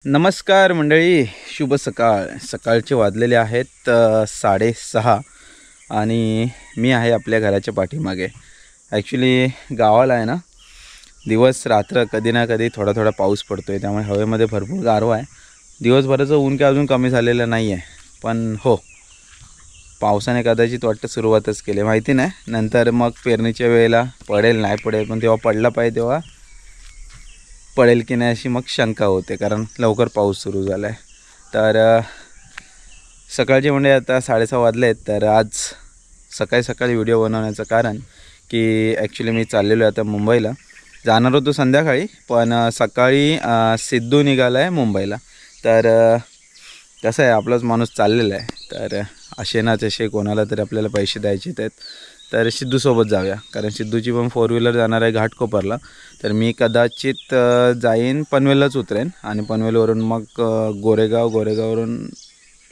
नमस्कार मंडळी, शुभ सकाळ. सकाळचे वाजलेले आहेत 6:30 आणि मी आहे आपल्या घराच्या पाठीमागे. ॲक्च्युली गावाला आहे ना, दिवस रात्र कधी ना कधी थोडा थोडा पाऊस पडतो आहे, त्यामुळे हवेमध्ये भरपूर गारवा आहे. दिवसभराचं ऊन काय अजून कमी झालेलं नाही आहे, पण हो पावसाने कदाचित वाटतं सुरुवातच केली, माहिती नाही. नंतर मग पेरणीच्या वेळेला पडेल नाही पडेल, पण तेव्हा पडला पाहिजे तेव्हा पडेल की नाही अशी मग शंका होते, कारण लवकर पाऊस सुरू झाला आहे. तर सकाळचे म्हणजे आता 6:30 वाजले आहेत. तर आज सकाळी व्हिडिओ बनवण्याचं कारण की ॲक्च्युली मी चाललेलो आहे आता मुंबईला. जाणार होतो संध्याकाळी, पण सकाळी सिद्धू निघाला आहे मुंबईला. तर कसं आहे, आपलाच माणूस चाललेला आहे, तर असे ना तसे कोणाला तरी आपल्याला पैसे द्यायचे आहेत. तर सिद्धूसोबत जाऊया, कारण सिद्धूची पण 4 व्हीलर जाणार आहे घाटकोपरला. तर मी कदाचित जाईन पनवेललाच उतरेन आणि पनवेलवरून मग गोरेगाववरून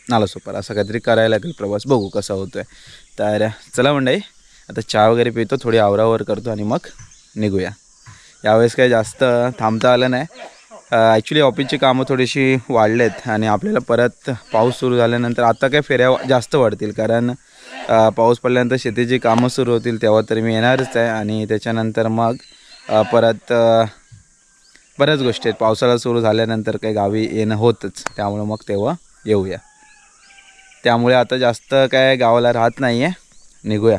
नालासोपारा असं काहीतरी करायला लागेल प्रवास. बघू कसा होतो आहे. तर चला मंडळी, आता चहा वगैरे पितो, थोडी आवरावर करतो आणि मग निघूया. यावेळेस काही जास्त थांबता आलं नाही. ॲक्च्युली ऑफिसची कामं थोडीशी वाढलेत आणि आपल्याला परत पाऊस सुरू झाल्यानंतर आता काय फेऱ्या जास्त वाढतील, कारण पाऊस पडल्यानंतर शेतीची कामं सुरू होतील, तेव्हा तर मी येणारच आहे. आणि त्याच्यानंतर मग परत बऱ्याच गोष्टी आहेत. पावसाळा सुरू झाल्यानंतर काही गावी येणं होतच, त्यामुळे मग तेव्हा येऊया. त्यामुळे आता जास्त काय गावाला राहत नाही आहे, निघूया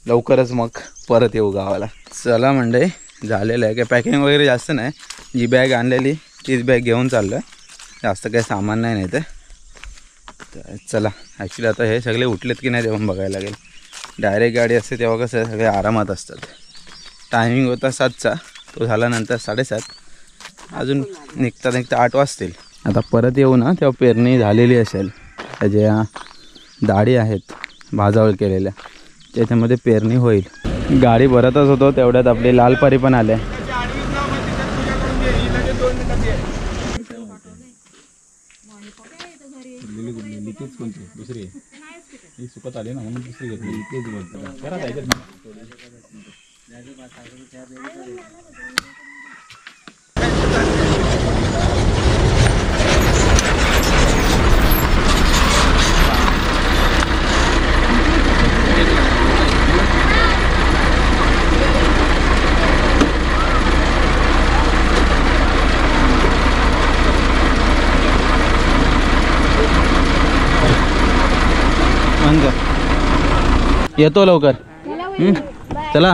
लवकरच मग परत येऊ गावाला. चला मंडळी, झालेलं आहे. काय पॅकिंग वगैरे जास्त नाही, जी बॅग आणलेली तीच बॅग घेऊन चाललो आहे, जास्त काही सामान नाही ते. तर चला, ॲक्च्युली आता हे सगळे उठलेत की नाही तेव्हा बघायला लागेल. डायरेक्ट गाडी असते तेव्हा कसं सगळे आरामात असतात. टायमिंग होता 7चा, तो झाल्यानंतर 7:30, अजून निघता 8 वाजतील. आता परत येऊ ना तेव्हा पेरणी झालेली असेल. त्या ज्या दाढी आहेत भाजावळ केलेल्या, त्याच्यामध्ये पेरणी होईल. गाडी भरतच होतो तेवढ्यात आपली लालपरी पण आले. दुसरी सुकत आली ना, म्हणून दुसरी घेतली. तेच बोलतो करा जायचं. येतो लवकर. चला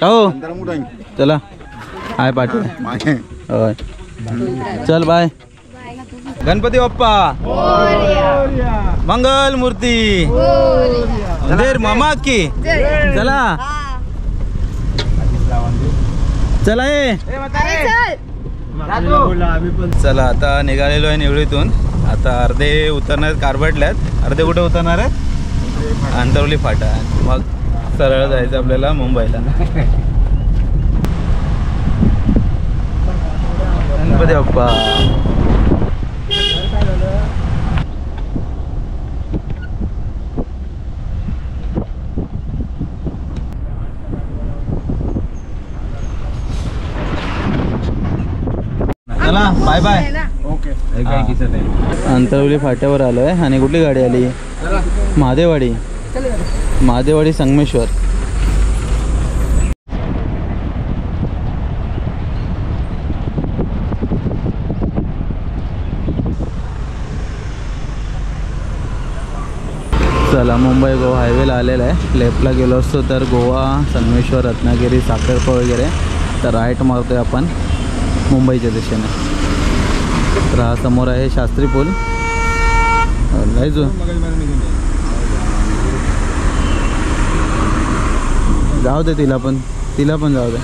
हो, चला हाय पाटील. होय, चल बाय. गणपती बाप्पा मंगल मूर्ती देर मामा की. चला चला ये. चला आता निघालेलो आहे निवळीतून. आता अर्धे उतरणार कारभाटल्यात, अर्धे कुठे उतरणार आहेत, अंतरवली फाटा. मग सरळ जायचं आपल्याला मुंबईला. गणपती बाप्पा. चला बाय बाय. ओके. अंतरवली फाट्यावर आलो आहे आणि कुठली गाडी आली? महादेवाडी संगमेश्वर. चला, मुंबई गोवा हायवेला आलेला आहे. लेफ्टला गेलो असतो तर गोवा, संगमेश्वर, रत्नागिरी, साखरपा वगैरे. तर राईट मारतोय आपण मुंबईच्या दिशेने. तर हा समोर आहे शास्त्री पूल. जाऊ दे, तिला पण जाऊ दे.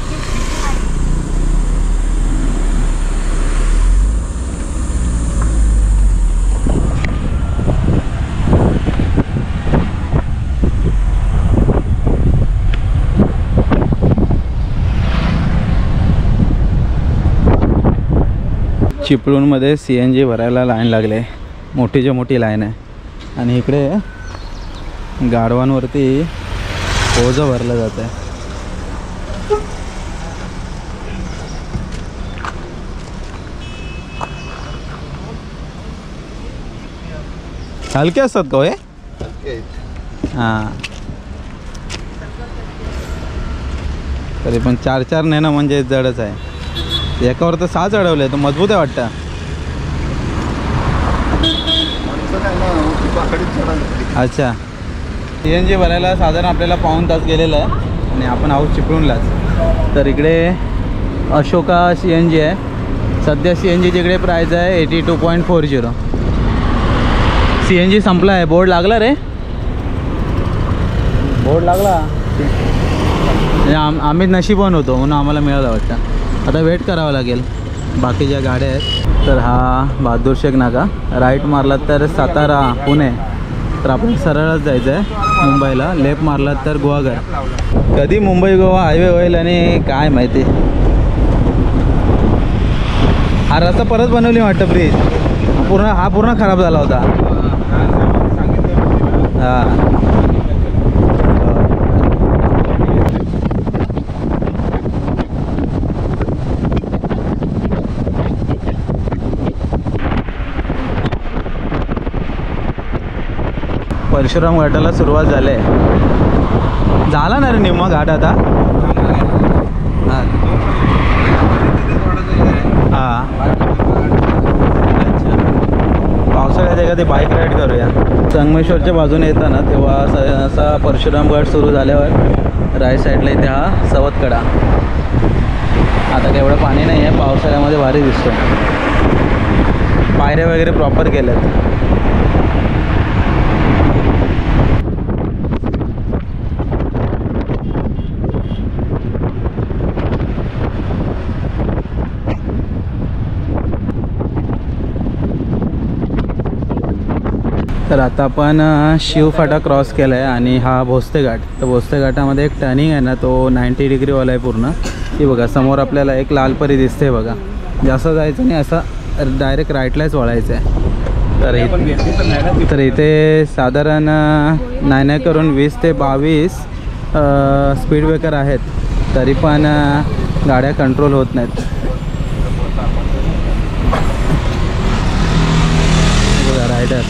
चिपळूणमध्ये CNG भरायला लाईन लागले, मोठीच्या मोठी लाईन आहे. आणि इकडे गाढवांवरती ओझं भरलं जातं आहे. हलके असतात का हे? हां, तरी पण 4-4 नेणं म्हणजे जडच आहे. एकावर तर 6 चढवले, तर मजबूत आहे वाटतं. अच्छा, CNG भरायला साधारण आपल्याला पाऊण तास गेलेला आहे आणि आपण आहोत चिपळूणलाच. तर इकडे अशोका CNG आहे. सध्या CNGची इकडे प्राईस आहे 82.40. CNG संपला आहे. बोर्ड लागला रे, बोर्ड लागला. आम्ही नशीबवान होतो म्हणून आम्हाला मिळालं वाटतं. आता वेट करावं लागेल. बाकी ज्या गाड्या आहेत, तर हा बहादूर शेख नाका. राईट मारलात तर सातारा पुणे, तर आपण सरळच जायचं आहे मुंबईला. लेफ्ट मारलात तर गुहागर. कधी मुंबई गोवा हायवे होईल आणि काय माहिती. हा रस्ता परत बनवली वाटतं ब्रिज. पूर्ण खराब झाला होता. हां, परशुराम घाटाला सुरुवात झाली आहे. झाला ना रे निम्मा घाट आता. हां हां, अच्छा. पावसाळ्यात एखादी बाईक राईड करूया. संगमेश्वरच्या बाजूने येताना तेव्हा असा परशुराम घाट सुरू झाल्यावर राईट साईडला इथे हा सवतकडा. आता काय एवढं पाणी नाही आहे, पावसाळ्यामध्ये भारी दिसतो. पायऱ्या वगैरे प्रॉपर केल्यात. तर आता आपण शिवफाटा क्रॉस केला आहे आणि हा भोसते घाट. तर भोसते घाटामध्ये एक टर्निंग आहे ना, तो 90 डिग्रीवाला आहे पूर्ण. ही बघा समोर आपल्याला एक लालपरी दिसते बघा. जास्त जायचं नाही, असं डायरेक्ट राईटलाच वळायचं आहे. तर इथे साधारण नाही करून 20 ते 22 स्पीड ब्रेकर आहेत, तरी पण गाड्या कंट्रोल होत नाहीत. बघा रायडर.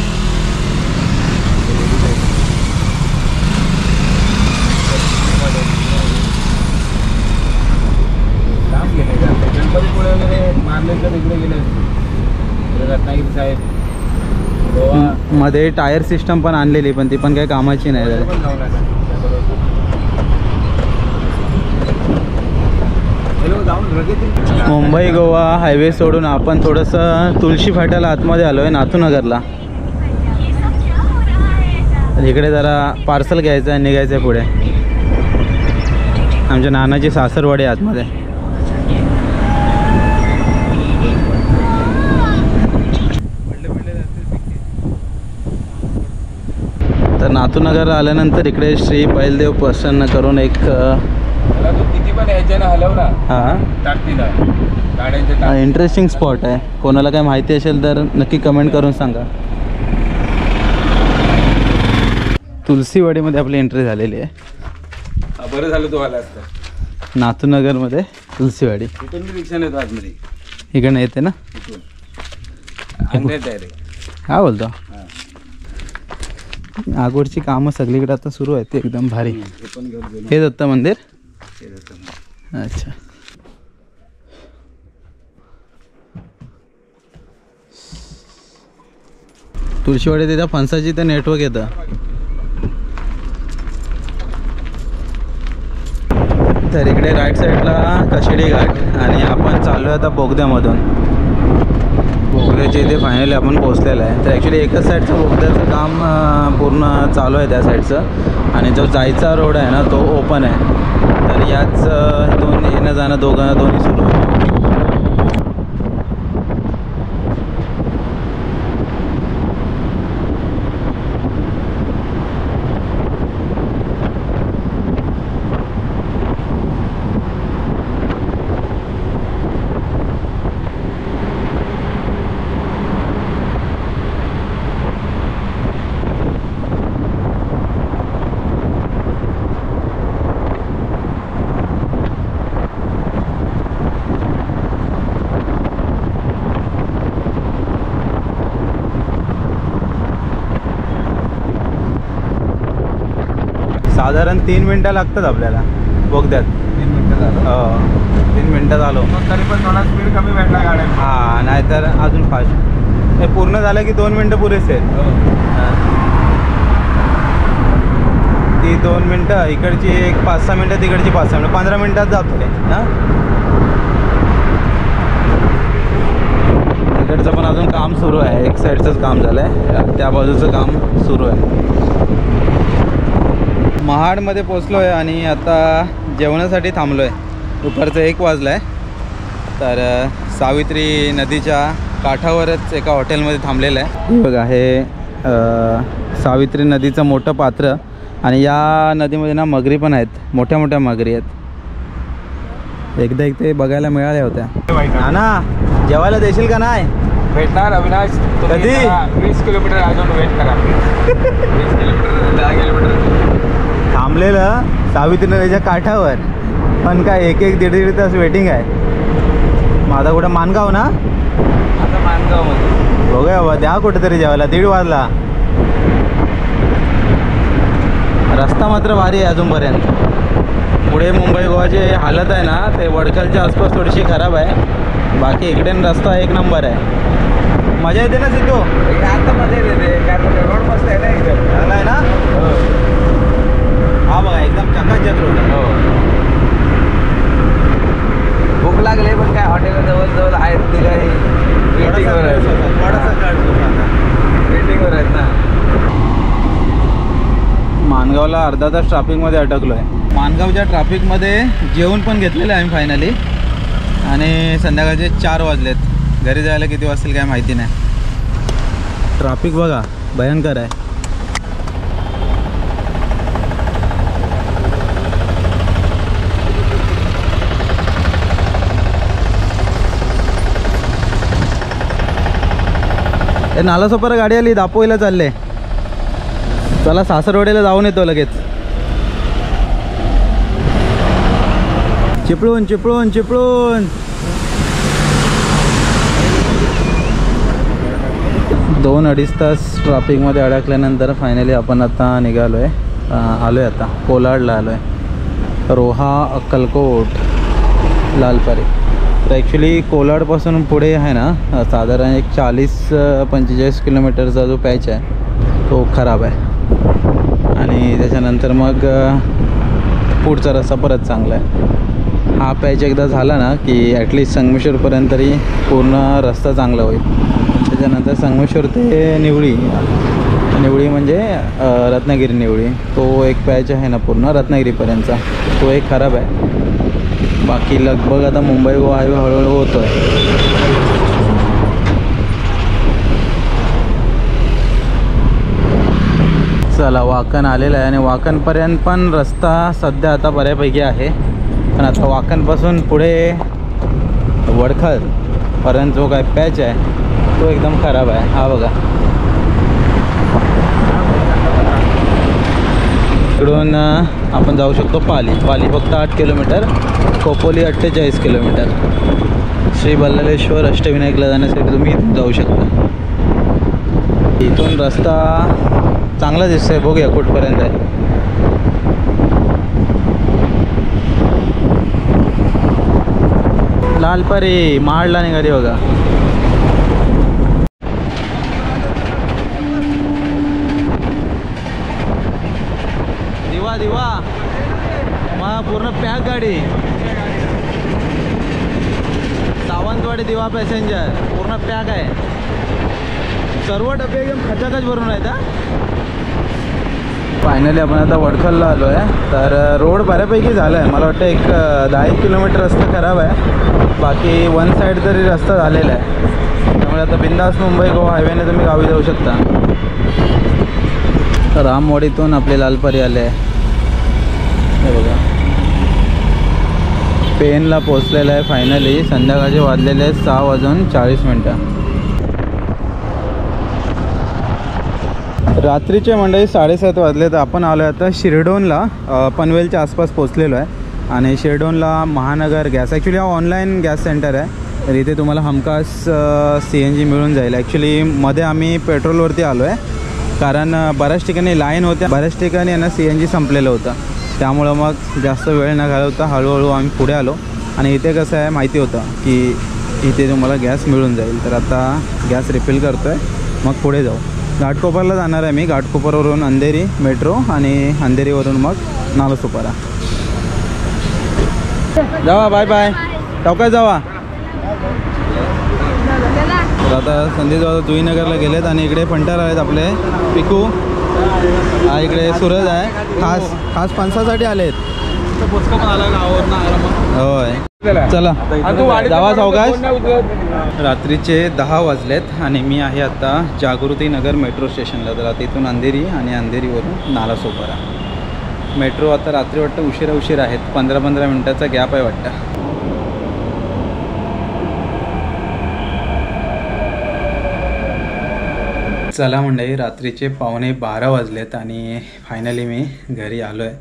मध्ये टायर सिस्टम पण आणलेली, पण ती पण काही कामाची नाही. मुंबई गोवा हायवे सोडून आपण थोडंसं तुळशी फाट्याला आतमध्ये आलो आहे, नाथूनगरला. इकडे जरा पार्सल घ्यायचं आहे, निघायचं आहे पुढे. आमच्या नानाची सासरवाडी आतमध्ये. तर नाथूनगर आल्यानंतर इकडे श्री बैलदेव प्रसन्न करून एक इंटरेस्टिंग स्पॉट आहे. कोणाला काय माहिती असेल तर नक्की कमेंट करून सांगा. तुलसीवाडीमध्ये आपली एंट्री झालेली आहे. बरं झालं तू आला असतं. नाथूनगरमध्ये तुलसीवाडी. इथून मी रिक्षा नेतो आतमध्ये. इकडनं येते ना. हा बोलतो. आगोडची कामं सगळीकडे आता सुरू आहेत, ते एकदम भारी. हे दत्त मंदिर. अच्छा. तुळशीवाडी तिथं फणसाची तर नेटवर्क येतं. तर इकडे राईट साईडला कशेडी घाट आणि आपण चाललो आहे आता बोगद्यामधून. बोगद्याच्या इथे फायनली आपण पोहोचलेलं आहे. तर ॲक्च्युली एकच साईडचं बोगद्याचं काम पूर्ण चालू आहे त्या साईडचं, आणि जो जायचा रोड आहे ना तो ओपन आहे. तर याच इथून येणं जाणं दोन्ही सुरू आहे. साधारण 3 मिनटं लागतात आपल्याला बोगद्यात. 3 मिनिटं झालं. हो 3 मिनटात आलो. तरी पण थोडा स्पीड कमी भेटला गाड्या. हां नाहीतर अजून फास्ट. हे पूर्ण झालं की 2 मिनटं पुरेसे आहेत. ती 2 मिनटं इकडची एक 5-6 मिनटं, तिकडची 5-6 मिनटं, 15 मिनटात जातो आहे ना. इकडचं पण अजून काम सुरू आहे. एक साईडचंच काम झालं आहे, त्या बाजूचं काम सुरू आहे. महाडमध्ये पोचलो आहे आणि आता जेवणासाठी थांबलो आहे. दुपारचं 1 वाजलं आहे. तर सावित्री नदीच्या काठावरच एका हॉटेलमध्ये थांबलेलं आहे. बघा हे सावित्री नदीचं मोठं पात्र आणि या नदीमध्ये ना मगरी पण आहेत, मोठ्या मोठ्या मगरी आहेत. एकदा एक ते बघायला मिळाल्या होत्या. ना जेवायला देशील का नाही? भेटणार अविनाश. कधी? 20 किलोमीटर अजून वेट करा. 20 किलोमीटर 10 किलोमीटर थांबलेलं सावित्री नदीच्या काठावर, पण काय 1-1 दीड तास वेटिंग आहे. माझा कुठं मानगाव ना, आता मानगावमध्ये. बघूया बाबा, द्या कुठेतरी जेवायला. 1:30 वाजला. रस्ता मात्र भारी आहे अजूनपर्यंत. पुढे मुंबई गोवाची हालत आहे ना, ते वडखलच्या आसपास थोडीशी खराब आहे. बाकी इकडे रस्ता 1 नंबर आहे. मजा येते ना सिद्धू? आता मजा येते कारण रोड मस्त आहे ना इथं. चांगला आहे ना. हा बघा एकदम चकाचक रोड आहे. भूक लागले पण काय हॉटेल जवळ आहेत ते काही वेटिंगवर आहेत ना. मानगावला अर्धा तास ट्रॅफिकमध्ये अटकलो आहे. मानगावच्या ट्रॅफिकमध्ये जेवण पण घेतलेलं आहे आम्ही फायनली. आणि संध्याकाळचे 4 वाजलेत. घरी जायला किती वाजतील काय माहिती नाही. ट्रॅफिक बघा भयंकर आहे. हे नालासोपारा गाडी आली, दापोईला चालले. चला सासरवाडीला जाऊन येतो लगेच. चिपळूण चिपळूण चिपळूण. 2-2.5 तास ट्रॅफिकमध्ये अडकल्यानंतर फायनली आपण आता निघालो आहे. आलो आहे आता कोलाडला आलो आहे. रोहा अक्कलकोट लालपरी. तर ॲक्च्युली कोलाडपासून पुढे आहे ना साधारण एक 40-45 किलोमीटरचा जो पॅच आहे तो खराब आहे. आणि त्याच्यानंतर मग पुढचा रस्ता परत चांगला आहे. हा पॅच एकदा झाला ना की ॲटलिस्ट संगमेश्वरपर्यंत तरी पूर्ण रस्ता चांगला होईल. त्याच्यानंतर संगमेश्वर ते निवळी, निवळी म्हणजे रत्नागिरी निवळी, तो एक पॅच आहे ना पूर्ण रत्नागिरीपर्यंतचा, तो एक खराब आहे. बाकी लगभग आता मुंबई गोवा हायवे हळूहळू होतो आहे. चला वाकण आलेलं आहे. आणि वाकणपर्यंत पण रस्ता सध्या आता बऱ्यापैकी आहे. पण आता वाकणपासून पुढे वडखलपर्यंत जो काय पॅच आहे तो एकदम खराब आहे. हा बघा इकडून आपण जाऊ शकतो पाली. पाली फक्त 8 किलोमीटर, खोपोली 48 किलोमीटर. श्री बल्लाळेश्वर अष्टविनायकला जाण्यासाठी तुम्ही इथून जाऊ शकता. इथून रस्ता चांगला दिसतोय. बघूया कुठपर्यंत आहे. लालपरी महाडला निघाली बघा. दिवा दिवा मग पूर्ण पॅक गाडी. सावंतवाडी दिवा पॅसेंजर पूर्ण पॅक आहे. सर्व डबे एकदम खचाखच भरून आहेत. फायनली आपण आता वडखलला आलो आहे. तर रोड बऱ्यापैकी झाला आहे. मला वाटतं एक 10 किलोमीटर रस्ता खराब आहे. बाकी 1 साईड तरी रस्ता झालेला आहे. त्यामुळे आता बिंदास मुंबई गोवा हायवेने तुम्ही गावी जाऊ शकता. रामवाडीतून आपले लालपरी आले आहे. हे बघा पेनला पोचलेलं आहे फायनली. संध्याकाळचे वाजलेले आहेत 6:40. रात्रीचे मंडळी 7:30 वाजले. तर आपण आलो आहे आता शिरडोनला. पनवेलच्या आसपास पोचलेलो आहे. आणि शिरडोनला महानगर गॅस, ॲक्च्युली हा ऑनलाईन गॅस सेंटर आहे. तर इथे तुम्हाला हमखास CNG मिळून जाईल. ॲक्च्युली मध्ये आम्ही पेट्रोलवरती आलो आहे. कारण बऱ्याच ठिकाणी लाईन होत्या, बऱ्याच ठिकाणी यांना CNG संपलेलं होतं. त्यामुळं मग जास्त वेळ न घालवता हळूहळू आम्ही पुढे आलो. आणि इथे कसं आहे माहिती होतं की इथे तुम्हाला गॅस मिळून जाईल. तर आता गॅस रिफिल करतो आहे, मग पुढे जाऊ. घाटकोपरला जाणार आहे मी. घाटकोपरवरून अंधेरी मेट्रो आणि अंधेरीवरून मग नालासोपारा. जावा, बाय बाय. चौकात जावा. तर आता संदेश दादा जुईनगरला गेलेत आणि इकडे फंटार आहेत आपले पिकू. हा इकडे सूरज आहे. खास फणसासाठी आलेत. होय, चला जावा चौकात. रात्रीचे 10 वाजलेत आणि मी आहे आता जागृती नगर मेट्रो स्टेशनला. तर आता इथून अंधेरी आणि अंधेरीवरून नालासोपारा. मेट्रो आता रात्री वाटतं उशीर आहेत. 15-15 मिनटाचा गॅप आहे वाटतं. चला मंडळी, रात्रीचे 11:15 वाजलेत आणि फायनली मी घरी आलो आहे.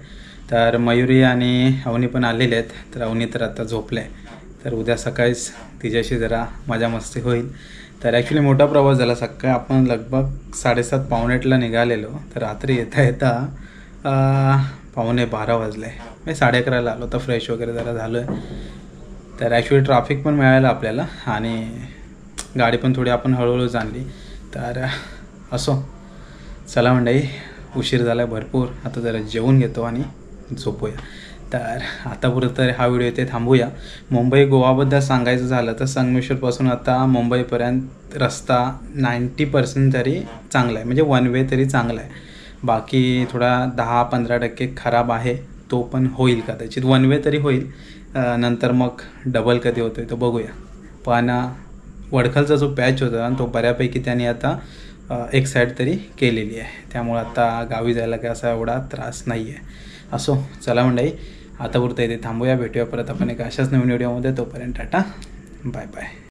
तर मयुरी आणि अवनी पण आलेले आहेत. तर अवनी तर आता झोपलं आहे. तर उद्या सकाळीच तिच्याशी जरा मजा मस्ती होईल. तर ॲक्च्युली मोठा प्रवास झाला. सकाळी आपण लगभग 7:30 पावणे 8ला निघालेलो. तर रात्री येता 11:15 वाजले. मी 11:30ला आलो. तर फ्रेश वगैरे जरा झालो आहे. तर ॲक्च्युली ट्रॅफिक पण मिळालं आपल्याला आणि गाडी पण थोडी आपण हळूहळू जाणली. तर असो, चला मंडळी, उशीर झाला आहे भरपूर. आता जरा जेवून घेतो आणि झोपूया. तर आतापुरतं तर हा व्हिडिओ इथे थांबूया. मुंबई गोवाबद्दल सांगायचं झालं तर संगमेश्वरपासून आता मुंबईपर्यंत रस्ता 90% तरी चांगला आहे. म्हणजे वन वे तरी चांगला आहे. बाकी थोडा 10-15% खराब आहे. तो पण होईल कदाचित. वन वे तरी होईल. नंतर मग डबल कधी होतो आहे तो बघूया. पण वडखलचा जो पॅच होता तो बऱ्यापैकी त्याने आता एक साईड तरी केलेली आहे. त्यामुळे आता गावी जायला काय असा एवढा त्रास नाही आहे. असो, चला मंडळी, आतापुरतं इथे थांबूया. भेटूया परत आपण एक अशाच नवीन व्हिडिओमध्ये. तोपर्यंत टाटा, बाय बाय.